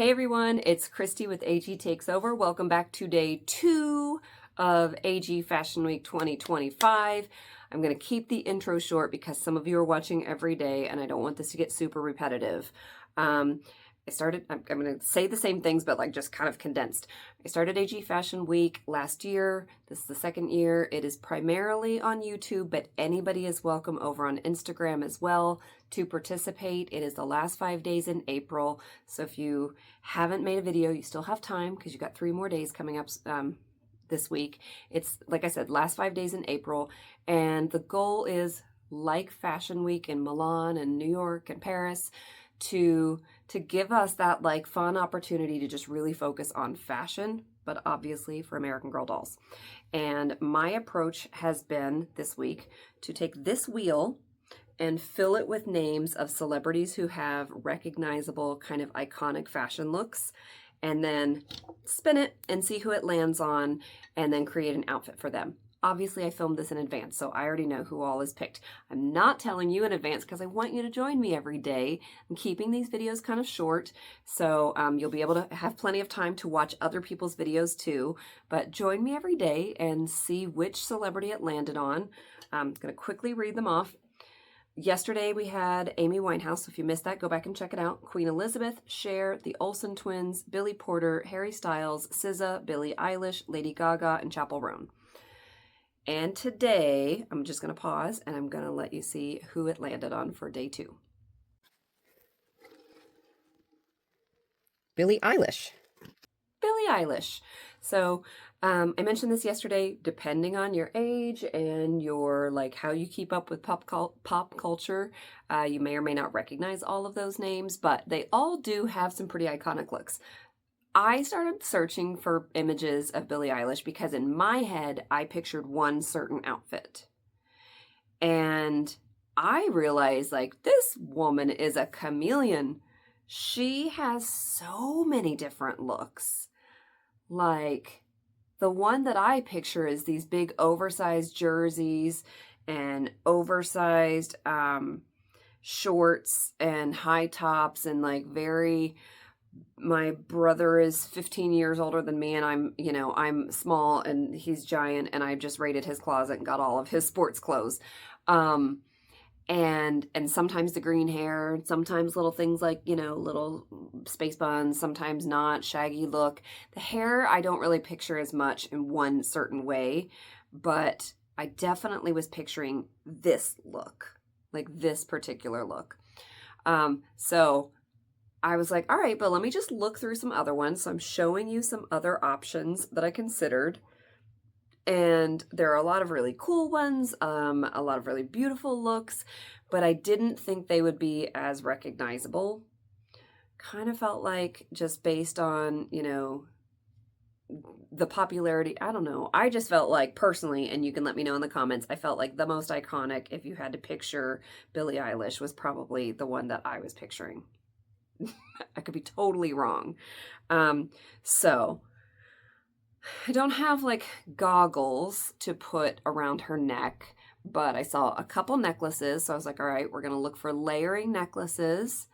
Hey everyone, it's Kristie with AG Takes Over. Welcome back to day 2 of AG Fashion Week 2025. I'm going to keep the intro short because some of you are watching every day and I don't want this to get super repetitive. I'm going to say the same things, but like just kind of condensed. I started AG Fashion Week last year. This is the second year. It is primarily on YouTube, but anybody is welcome over on Instagram as well to participate. It is the last 5 days in April. So if you haven't made a video, you still have time because you got 3 more days coming up this week. It's, like I said, last 5 days in April. And the goal is, like Fashion Week in Milan and New York and Paris, to give us that like fun opportunity to just really focus on fashion, but obviously for American Girl dolls. And my approach has been this week to take this wheel and fill it with names of celebrities who have recognizable kind of iconic fashion looks, and then spin it and see who it lands on and then create an outfit for them. Obviously, I filmed this in advance, so I already know who all is picked. I'm not telling you in advance because I want you to join me every day. I'm keeping these videos kind of short, so you'll be able to have plenty of time to watch other people's videos too. But join me every day and see which celebrity it landed on. I'm going to quickly read them off. Yesterday we had Amy Winehouse, so if you missed that, go back and check it out. Queen Elizabeth, Cher, the Olsen twins, Billy Porter, Harry Styles, SZA, Billie Eilish, Lady Gaga, and Chappell Roan. And today, I'm just going to pause and I'm going to let you see who it landed on for day 2. Billie Eilish. Billie Eilish. So I mentioned this yesterday, depending on your age and your like how you keep up with pop culture, you may or may not recognize all of those names, but they all do have some pretty iconic looks. I started searching for images of Billie Eilish because in my head, I pictured one certain outfit. And I realized like this woman is a chameleon. She has so many different looks. Like the one that I picture is these big oversized jerseys and oversized shorts and high tops and like very... My brother is 15 years older than me and I'm small and he's giant and I just raided his closet and got all of his sports clothes. And sometimes the green hair, sometimes little things like, little space buns, sometimes not, shaggy look. The hair, I don't really picture as much in one certain way, but I definitely was picturing this look, like this particular look. So I was like, all right, but let me just look through some other ones. So I'm showing you some other options that I considered. And there are a lot of really cool ones, a lot of really beautiful looks, but I didn't think they would be as recognizable. Kind of felt like just based on, the popularity, I don't know. I just felt like personally, and you can let me know in the comments, I felt like the most iconic, if you had to picture Billie Eilish, was probably the one that I was picturing. I could be totally wrong. So I don't have like goggles to put around her neck, but I saw a couple necklaces. So I was like, all right, we're going to look for layering necklaces.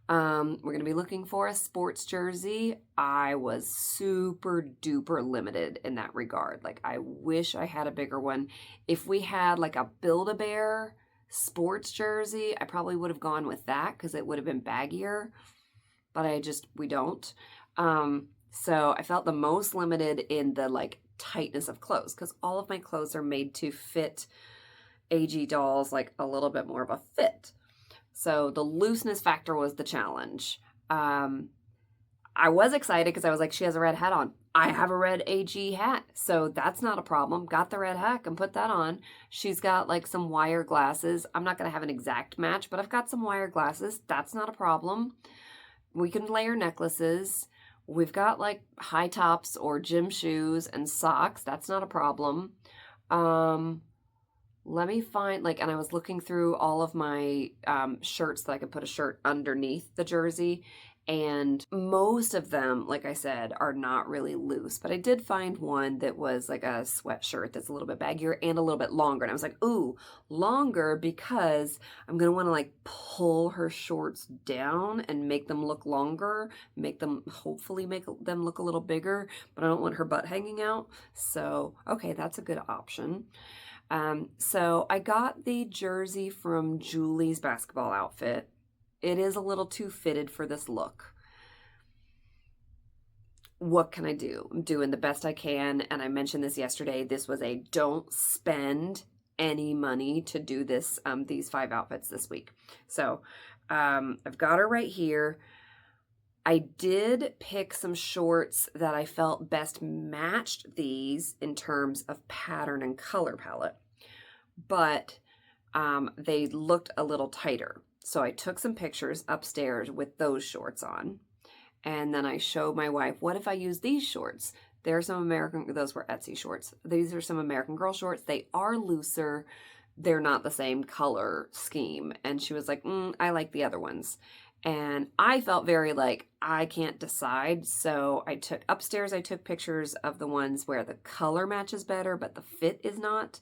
We're going to be looking for a sports jersey. I was super duper limited in that regard. Like I wish I had a bigger one. If we had like a Build-A-Bear sports jersey, I probably would have gone with that because it would have been baggier, but we don't. So I felt the most limited in the like tightness of clothes because all of my clothes are made to fit AG dolls like a little bit more of a fit. So the looseness factor was the challenge. I was excited because I was like, she has a red hat on. I have a red AG hat, so that's not a problem. Got the red hat and put that on. She's got like some wire glasses. I'm not going to have an exact match, but I've got some wire glasses. That's not a problem. We can layer necklaces. We've got like high tops or gym shoes and socks. That's not a problem. Let me find and I was looking through all of my shirts that I could put a shirt underneath the jersey. And most of them, like I said, are not really loose. But I did find one that was like a sweatshirt that's a little bit baggier and a little bit longer. And I was like, ooh, longer, because I'm going to want to like pull her shorts down and make them look longer, hopefully make them look a little bigger, but I don't want her butt hanging out. So, okay, that's a good option. So I got the jersey from Julie's basketball outfit. It is a little too fitted for this look. What can I do? I'm doing the best I can, and I mentioned this yesterday. This was a don't spend any money to do this, these 5 outfits this week. So I've got her right here. I did pick some shorts that I felt best matched these in terms of pattern and color palette, but they looked a little tighter. So I took some pictures upstairs with those shorts on. And then I showed my wife, what if I use these shorts? Those were Etsy shorts. These are some American Girl shorts. They are looser. They're not the same color scheme. And she was like, I like the other ones. And I felt very like, I can't decide. So I took pictures of the ones where the color matches better, but the fit is not.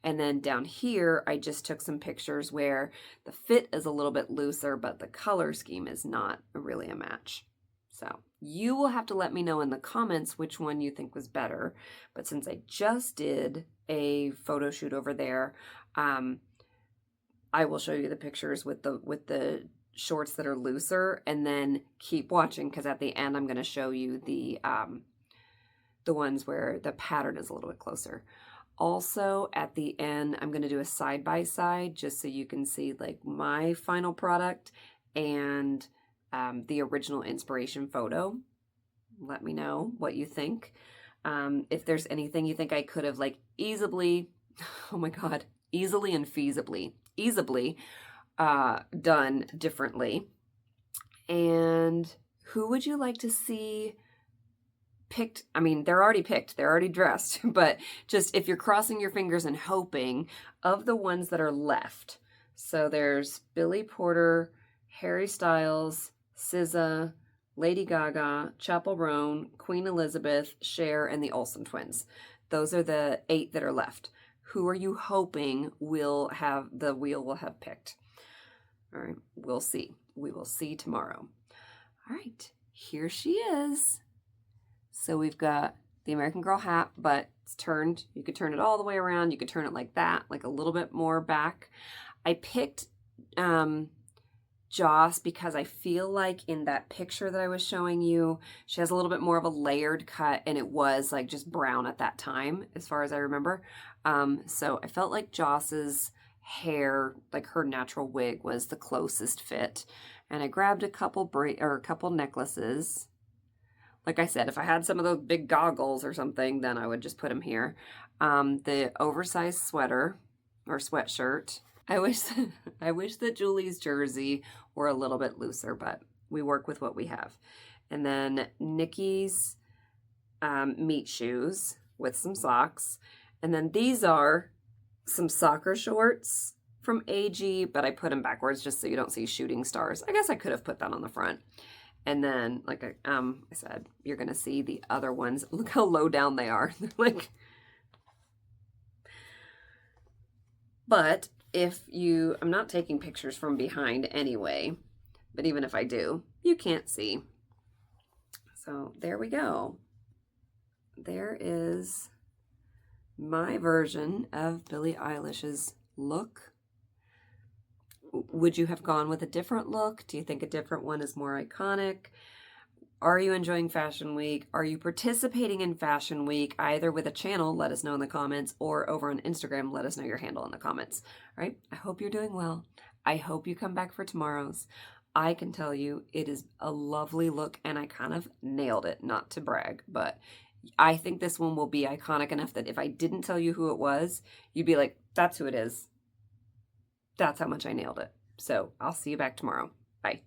And then down here, I just took some pictures where the fit is a little bit looser, but the color scheme is not really a match. So you will have to let me know in the comments which one you think was better. But since I just did a photo shoot over there, I will show you the pictures with the shorts that are looser, and then keep watching, because at the end I'm going to show you the ones where the pattern is a little bit closer. Also, at the end, I'm going to do a side-by-side just so you can see like my final product and the original inspiration photo. Let me know what you think. If there's anything you think I could have like easily and feasibly done differently. And who would you like to see picked? I mean, they're already picked, they're already dressed, but just if you're crossing your fingers and hoping, of the ones that are left. So there's Billy Porter, Harry Styles, SZA, Lady Gaga, Chappell Roan, Queen Elizabeth, Cher, and the Olsen twins. Those are the 8 that are left. Who are you hoping will have picked? All right, we'll see. We will see tomorrow. All right, here she is. So we've got the American Girl hat, but it's turned. You could turn it all the way around. You could turn it like that, like a little bit more back. I picked Joss because I feel like in that picture that I was showing you, she has a little bit more of a layered cut, and it was like just brown at that time, as far as I remember. So I felt like Joss's hair, like her natural wig, was the closest fit. And I grabbed a couple necklaces. Like I said, if I had some of those big goggles or something, then I would just put them here. The oversized sweater or sweatshirt. I wish that Julie's jersey were a little bit looser, but we work with what we have. And then Nikki's meat shoes with some socks. And then these are some soccer shorts from AG, but I put them backwards just so you don't see shooting stars. I guess I could have put that on the front. And then, like I said, you're going to see the other ones. Look how low down they are. They're like... But I'm not taking pictures from behind anyway, but even if I do, you can't see. So there we go. There is my version of Billie Eilish's look. Would you have gone with a different look? Do you think a different one is more iconic? Are you enjoying Fashion Week? Are you participating in Fashion Week, either with a channel, let us know in the comments, or over on Instagram, let us know your handle in the comments. All right, I hope you're doing well. I hope you come back for tomorrow's. I can tell you it is a lovely look, and I kind of nailed it, not to brag, but I think this one will be iconic enough that if I didn't tell you who it was, you'd be like, that's who it is. That's how much I nailed it. So I'll see you back tomorrow. Bye.